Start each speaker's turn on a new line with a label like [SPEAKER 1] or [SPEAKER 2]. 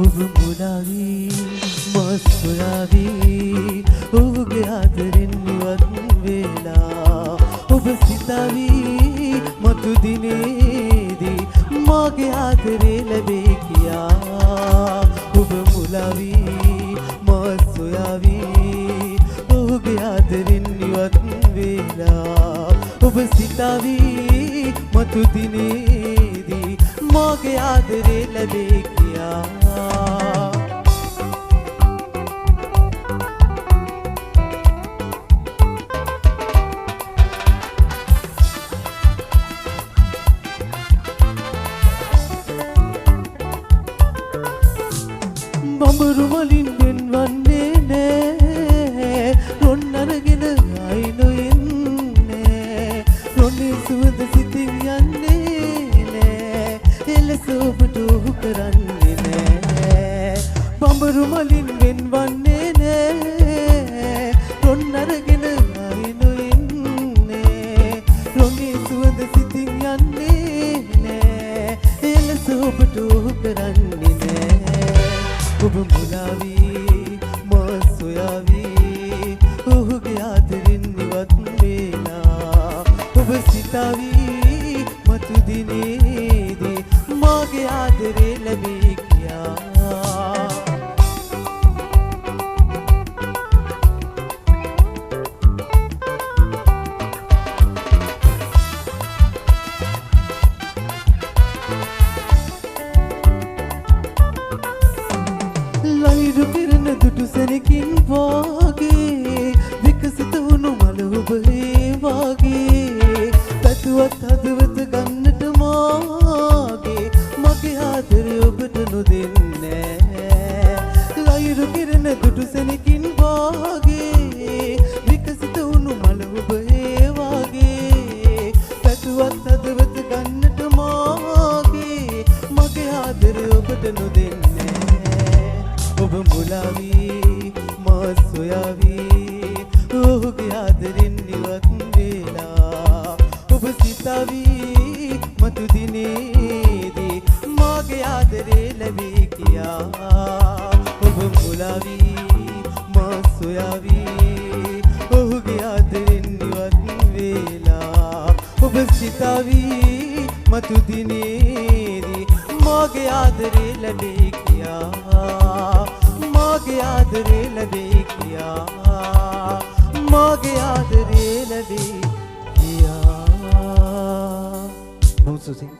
[SPEAKER 1] ඔබ මුලාවි මා සොයාවි ඔහුගේ ආදරෙන් ඉවත් වෙලා ඔබ සිතාවි මතු දිනේදී මාගේ ආදරේ ලැබේ කියා ඔබ මුලාවි මා සොයාවි ඔහුගේ ආදරෙන් ඉවත් වෙලා ඔබ සිතාවි මතු දිනේදී මාගේ ආදරේ ලැබේ කියා බඹරු වලින් වෙන්වන්නේ නෑ රොන් අරගෙන ආයි නොෙන්නේ රොන්නේ සුවඳ සිතින් යන්නේ නෑ එලෙස ඔබට ඔහු කරන්නේ නෑ බඹරු වලින් වෙන්වන්නේ නෑ රොන් අරගෙන ආයි නොෙන්නේ රොන්නේ සුවඳ සිතින් යන්නේ නෑ එලෙස ඔබට ඔහු කරන්නේ නෑ ඔබ මුලාවි මා සොයාවි ඔහුගේ ආදරෙන් ඉවත් වෙලා ඔබ සිතාවි මතු දිනේදී මාගේ ආදරේ ලැබේ කියා ලහිරු පිරෙන දුටු සැනකින් වාගේ විකසිත වුණු මල ඔබ ඒ වාගේ පැතුවත් හදවත ගන්නට මාගේ මගේ ආදරේ ඔබට නොදෙන්නේ ලහිරු පිරෙන දුටු සැනකින් වාගේ විකසිත වුණු මල ඔබ ඒ වාගේ පැතුවත් හදවත ගන්නට මාගේ මගේ ආදරේ ඔබට නොදෙන්නේ ඔබ මුලාවි මා සොයාවි ඔහුගේ ආදරෙන් ඉවත් වෙලා ඔබ සිතාවි මතු දිනේදී මාගේ ආදරේ ලැබේ කියා ඔබ මුලාවි මා සොයාවි ඔහුගේ ආදරෙන් ඉවත් වෙලා ඔබ සිතාවි මතු දිනේදී මාගේ ආදරේ ලැබේ කියා මාගේ ආදරේ ලැබේ කියා මාගේ ආදරේ ලැබේ කියා. Vamos assim.